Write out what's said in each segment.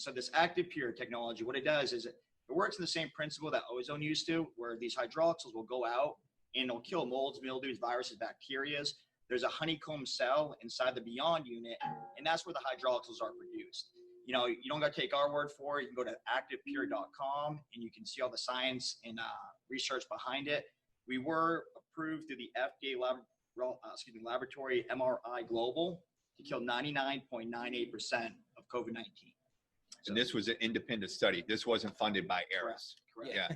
So this active pure technology, what it does is it works in the same principle that ozone used to, where these hydroxyls will go out and it'll kill molds, mildews, viruses, bacteria. There's a honeycomb cell inside the Beyond unit, and that's where the hydroxyls are produced. You know, you don't got to take our word for it. You can go to activepure.com and you can see all the science and research behind it. We were approved through the FDA laboratory MRI Global to kill 99.98% of COVID-19. And this was an independent study. This wasn't funded by Eris. Correct. Yeah.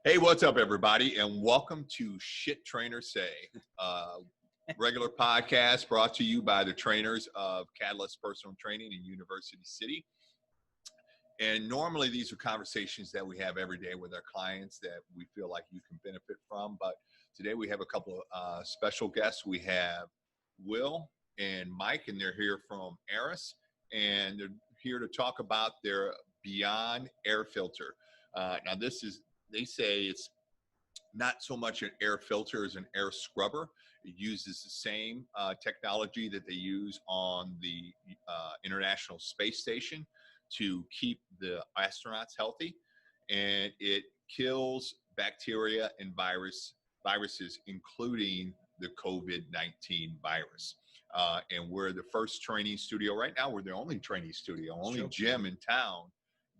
Hey, what's up, everybody, and welcome to Shit Trainers Say, regular podcast brought to you by the trainers of Catalyst Personal Training in University City. And normally these are conversations that we have every day with our clients that we feel like you can benefit from. But today we have a couple of special guests. We have Will and Mike, and they're here from Eris, and they're here to talk about their Beyond air filter. Now this is, they say it's not so much an air filter as an air scrubber. It uses the same technology that they use on the International Space Station to keep the astronauts healthy, and it kills bacteria and viruses, including the COVID-19 virus. And we're the first training studio right now. We're the only training studio, only gym in town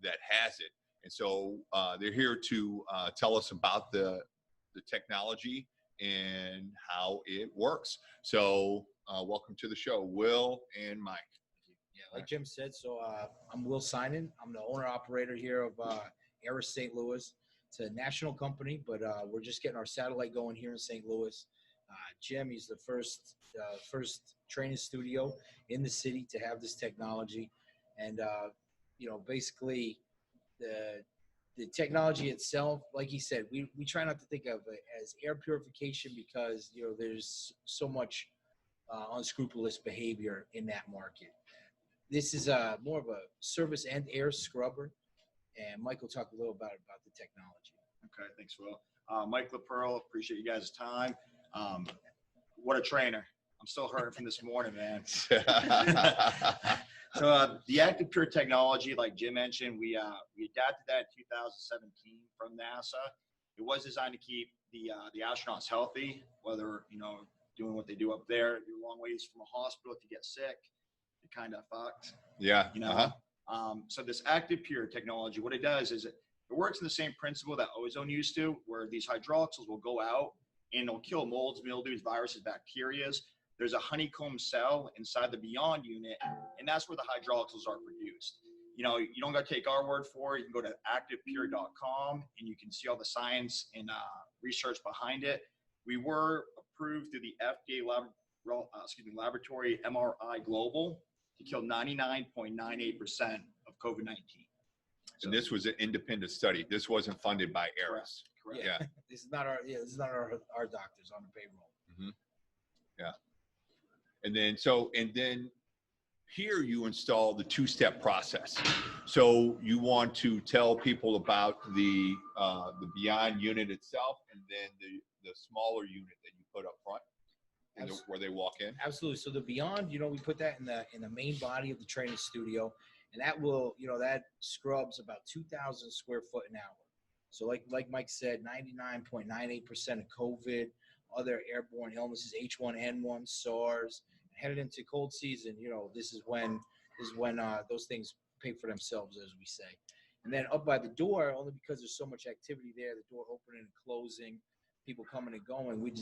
that has it. And so they're here to tell us about the technology and how it works. So welcome to the show, Will and Mike. Yeah, like Jim said, so I'm Will Sinan. I'm the owner-operator here of Eris St. Louis. It's a national company, but we're just getting our satellite going here in St. Louis. Jim, he's the first training studio in the city to have this technology. And, you know, basically the technology itself, like he said, we try not to think of it as air purification because, you know, there's so much unscrupulous behavior in that market. This is more of a surface and air scrubber, and Mike will talk a little about the technology. Okay, thanks, Will. Mike LaPearl, appreciate you guys' time. What a trainer. I'm still hurting from this morning, man. So the Active Pure technology, like Jim mentioned, we adapted that in 2017 from NASA. It was designed to keep the astronauts healthy, whether, you know, doing what they do up there. You're a long ways from a hospital. If you get sick, you're kind of fucked. Yeah. You know. So this Active Pure technology, what it does is it works in the same principle that ozone used to, where these hydroxyls will go out and it'll kill molds, mildews, viruses, bacteria. There's a honeycomb cell inside the Beyond unit, and that's where the hydroxyls are produced. You know, you don't got to take our word for it. You can go to activepure.com and you can see all the science and research behind it. We were approved through the FDA laboratory MRI Global to kill 99.98% of COVID-19. And this was an independent study. This wasn't funded by Eris. Correct. Yeah. This is not our doctors on the payroll. Mm-hmm. Yeah. And then here you install the two-step process. So you want to tell people about the Beyond unit itself, and then the smaller unit that you put up front, where they walk in. Absolutely. So the Beyond, you know, we put that in the main body of the training studio, and that will, you know, that scrubs about 2,000 square foot an hour. So like Mike said, 99.98% of COVID, other airborne illnesses, H1N1, SARS. Headed into cold season, you know, this is when those things pay for themselves, as we say. And then up by the door, only because there's so much activity there, the door opening and closing, people coming and going, we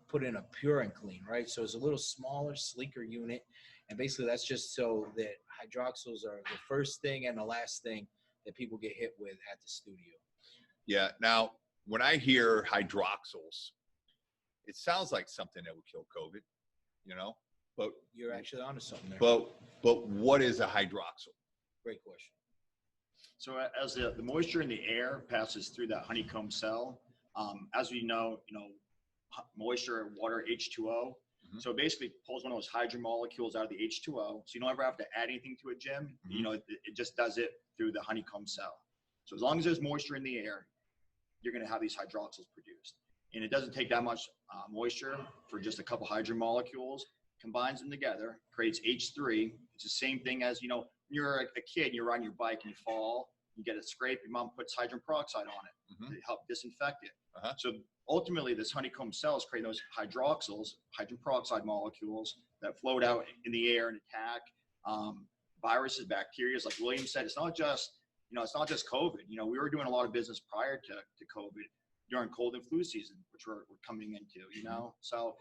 put in a pure and clean, right? So it's a little smaller, sleeker unit, and basically that's just so that hydroxyls are the first thing and the last thing that people get hit with at the studio. Yeah. Now, when I hear hydroxyls, it sounds like something that would kill COVID, you know. But you're actually onto something there. But what is a hydroxyl? Great question. So as the moisture in the air passes through that honeycomb cell, as we know, moisture, water, H2O. Mm-hmm. So it basically pulls one of those hydrogen molecules out of the H2O. So you don't ever have to add anything to it, Jim. Mm-hmm. You know, it just does it through the honeycomb cell. So as long as there's moisture in the air, you're going to have these hydroxyls produced. And it doesn't take that much moisture for just a couple hydrogen molecules. combines them together, creates H3. It's the same thing as, when you're a kid, you're riding your bike and you fall, you get a scrape, your mom puts hydrogen peroxide on it to help disinfect it. So ultimately, this honeycomb cells create those hydroxyls, hydrogen peroxide molecules that float out in the air and attack viruses, bacteria. Like William said, it's not just COVID. We were doing a lot of business prior to COVID during cold and flu season, which we're coming into, So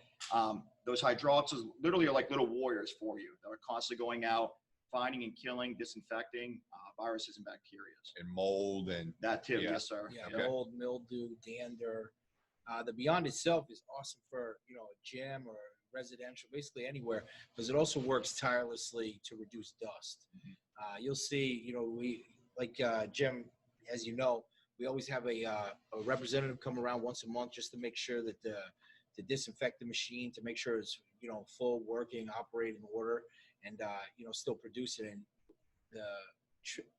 those hydroxyls literally are like little warriors for you that are constantly going out, finding and killing, disinfecting viruses and bacteria. And mold and that too. Yes, sir. Yeah, mold, mildew, dander. The Beyond itself is awesome for, a gym or residential, basically anywhere, because it also works tirelessly to reduce dust. You'll see, we like Jim, as you know, we always have a representative come around once a month just to make sure that to disinfect the machine, to make sure it's full working, operating order, and still produce it. And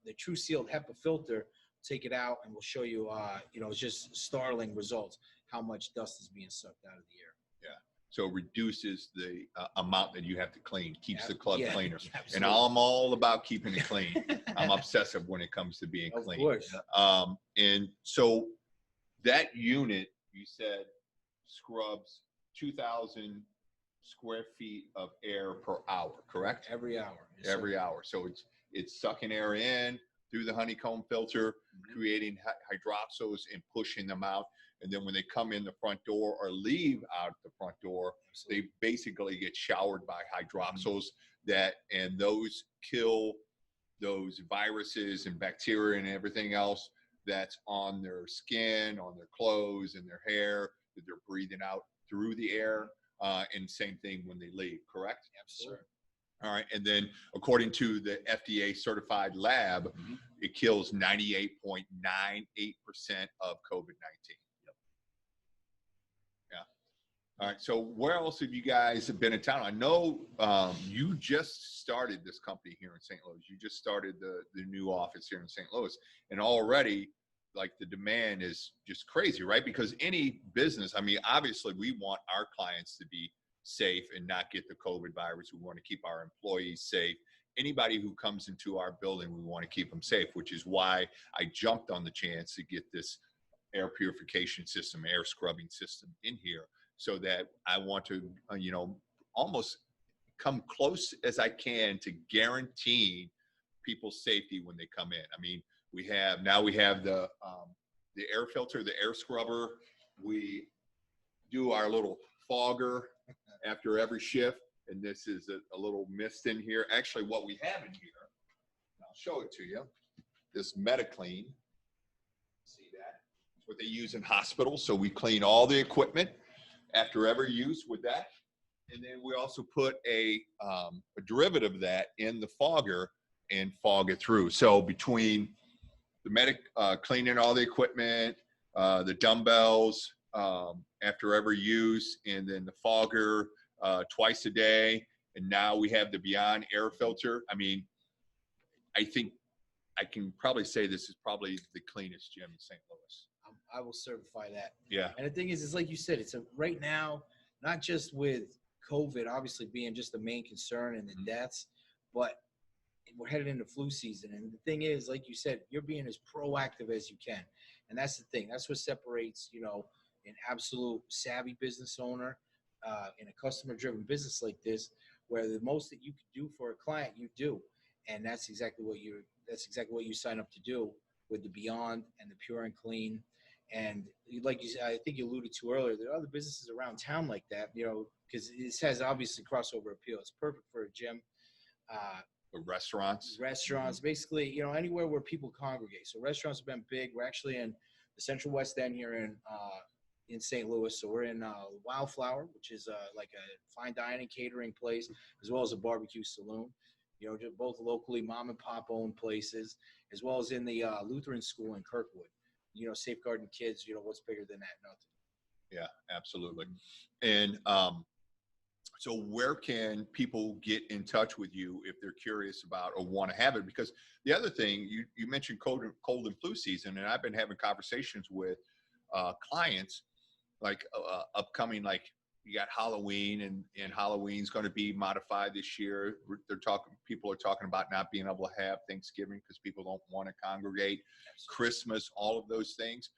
the True Sealed HEPA filter, take it out, and we'll show you. It's just startling results how much dust is being sucked out of the air. Yeah. So it reduces the amount that you have to clean, keeps the club cleaner. Absolutely. And I'm all about keeping it clean. I'm obsessive when it comes to being clean. Of course. And so that unit, you said, scrubs 2,000 square feet of air per hour, correct? Every hour. Yes, Every hour. So it's sucking air in through the honeycomb filter, creating hydroxyls and pushing them out. And then when they come in the front door or leave out the front door, they basically get showered by hydroxyls and those kill those viruses and bacteria and everything else that's on their skin, on their clothes, and their hair that they're breathing out through the air. And same thing when they leave, correct? Absolutely. All right. And then according to the FDA certified lab, it kills 98.98% of COVID-19. All right. So where else have you guys been in town? I know you just started this company here in St. Louis. You just started the new office here in St. Louis. And already, like, the demand is just crazy, right? Because any business, obviously we want our clients to be safe and not get the COVID virus. We want to keep our employees safe. Anybody who comes into our building, we want to keep them safe, which is why I jumped on the chance to get this air purification system, air scrubbing system in here, so that I want to, almost come close as I can to guaranteeing people's safety when they come in. We have the air filter, the air scrubber. We do our little fogger after every shift, and this is a little mist in here. Actually, what we have in here, I'll show it to you. This MetaClean. See that? It's what they use in hospitals. So we clean all the equipment after every use with that. And then we also put a derivative of that in the fogger and fog it through. So between the cleaning all the equipment, the dumbbells after every use, and then the fogger twice a day, and now we have the Beyond air filter. I think I can probably say this is probably the cleanest gym in St. Louis. I will certify that. Yeah. And the thing is, it's like you said, it's right now, not just with COVID obviously being just the main concern and the deaths, but we're headed into flu season. And the thing is, like you said, you're being as proactive as you can. And that's the thing. That's what separates, an absolute savvy business owner in a customer-driven business like this, where the most that you can do for a client, you do. And that's exactly what you sign up to do with the Beyond and the Pure and Clean. And like you said, I think you alluded to earlier, there are other businesses around town like that, because this has obviously crossover appeal. It's perfect for a gym. Restaurants, basically, anywhere where people congregate. So restaurants have been big. We're actually in the Central West End here in St. Louis. So we're in Wildflower, which is like a fine dining catering place, as well as a barbecue saloon. Just both locally mom and pop owned places, as well as in the Lutheran school in Kirkwood. Safeguarding kids. What's bigger than that? Nothing. Yeah, absolutely. And so where can people get in touch with you if they're curious about or want to have it? Because the other thing, you mentioned cold and flu season, and I've been having conversations with clients like upcoming, like you got Halloween, and Halloween's going to be modified this year. People are talking about not being able to have Thanksgiving because people don't want to congregate. Absolutely. Christmas, all of those things.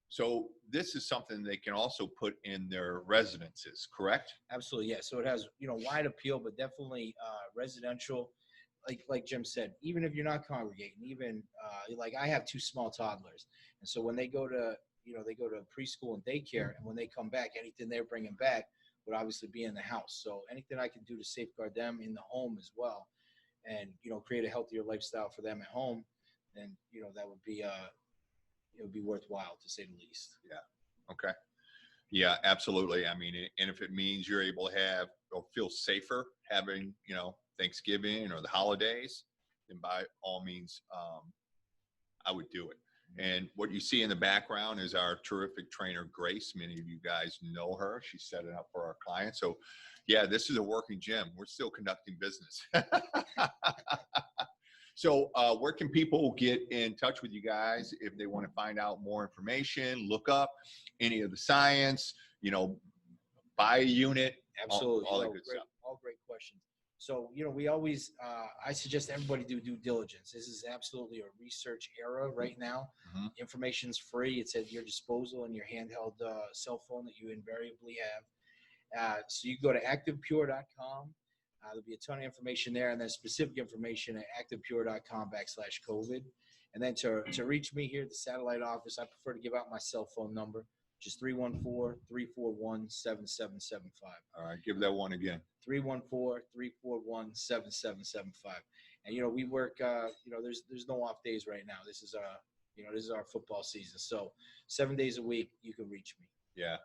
So this is something they can also put in their residences, correct? Absolutely, yeah. So it has, wide appeal, but definitely residential. Like Jim said, even if you're not congregating, even like I have 2 small toddlers, and so when they go to preschool and daycare, and when they come back, anything they're bringing back would obviously be in the house. So anything I can do to safeguard them in the home as well, and create a healthier lifestyle for them at home, then that would be it would be worthwhile, to say the least. Yeah. Okay. Yeah, absolutely. I mean, and if it means you're able to have or feel safer having, Thanksgiving or the holidays, then by all means, I would do it. And what you see in the background is our terrific trainer, Grace. Many of you guys know her. She set it up for our clients. So, yeah, this is a working gym. We're still conducting business. So where can people get in touch with you guys if they want to find out more information, look up any of the science, buy a unit? Absolutely. All that good great, stuff. all great questions. So, we always, I suggest everybody do due diligence. This is absolutely a research era right now. Mm-hmm. Information's free. It's at your disposal in your handheld cell phone that you invariably have. So you go to activepure.com. There'll be a ton of information there, and then specific information at activepure.com/COVID. And then to reach me here at the satellite office, I prefer to give out my cell phone number, which is 314-341-7775. All right, give that one again. 314-341-7775. And we work. There's no off days right now. This is our football season. So 7 days a week you can reach me. Yeah.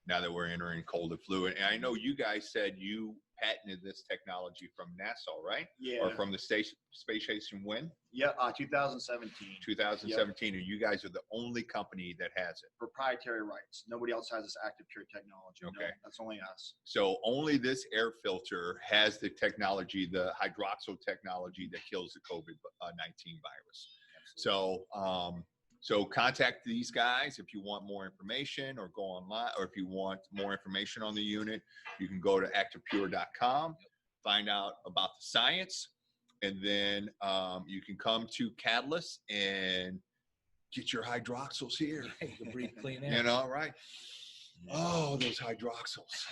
Now that we're entering cold and flu, and I know you guys said you patented this technology from NASA, right? Yeah. Or from the space station when? Yeah, 2017. 2017. Yep. And you guys are the only company that has it. Proprietary rights. Nobody else has this active pure technology. Okay. No, that's only us. So only this air filter has the technology, the hydroxyl technology that kills the COVID-19 virus. Absolutely. So contact these guys if you want more information, or go online, or if you want more information on the unit, you can go to activepure.com, find out about the science, and then you can come to Catalyst and get your hydroxyls here. You can breathe clean air. Right? Oh, those hydroxyls.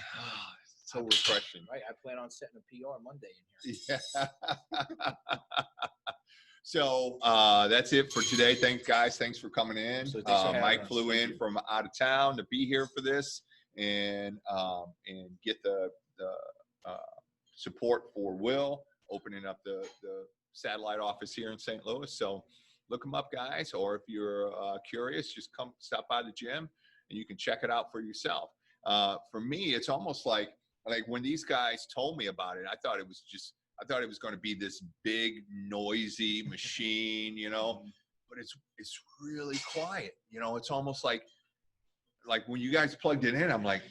So refreshing. Right. I plan on setting a PR Monday in here. Yeah. So that's it for today. Thanks, guys. Thanks for coming in. So Mike flew in from out of town to be here for this and get the support for Will opening up the satellite office here in St. Louis. So look them up, guys. Or if you're curious, just come stop by the gym and you can check it out for yourself. For me, it's almost like when these guys told me about it, I thought it was going to be this big, noisy machine, but it's really quiet. It's almost like when you guys plugged it in, I'm like,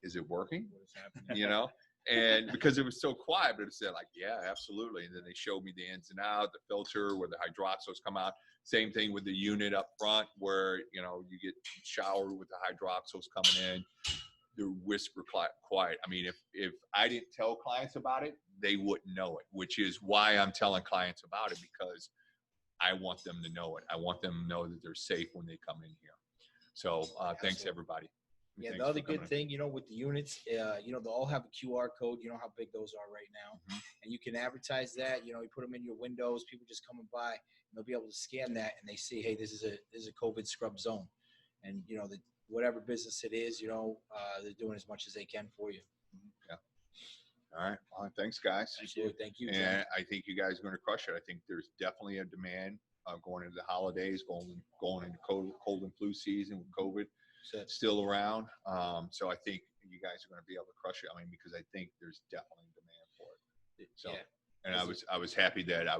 is it working? What is happening? And because it was so quiet, but it said like, yeah, absolutely. And then they showed me the ins and outs, the filter, where the hydroxyls come out. Same thing with the unit up front where, you get showered with the hydroxyls coming in. They're whisper quiet. I mean, if I didn't tell clients about it, they wouldn't know it, which is why I'm telling clients about it, because I want them to know it. I want them to know that they're safe when they come in here. So thanks, everybody. Yeah, Thanks the other good in. thing, with the units, they'll all have a QR code. You know how big those are right now. Mm-hmm. And you can advertise that. You put them in your windows. People just coming by, and they'll be able to scan that, and they see, hey, this is a COVID scrub zone. And, whatever business it is, they're doing as much as they can for you. Yeah. All right. Well, thanks, guys. Absolutely. Thank you, John. And I think you guys are going to crush it. I think there's definitely a demand going into the holidays, going into cold and flu season with COVID still around. So I think you guys are going to be able to crush it. I mean, because I think there's definitely demand for it. So, yeah. And I was happy that we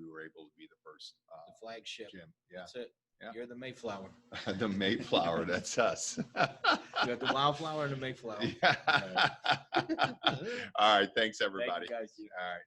were able to be the first the flagship gym. Yeah. That's it. Yeah. You're the Mayflower. The Mayflower, that's us. You got the wildflower and the Mayflower. Yeah. All right. Thanks, everybody. Thank you, guys. All right.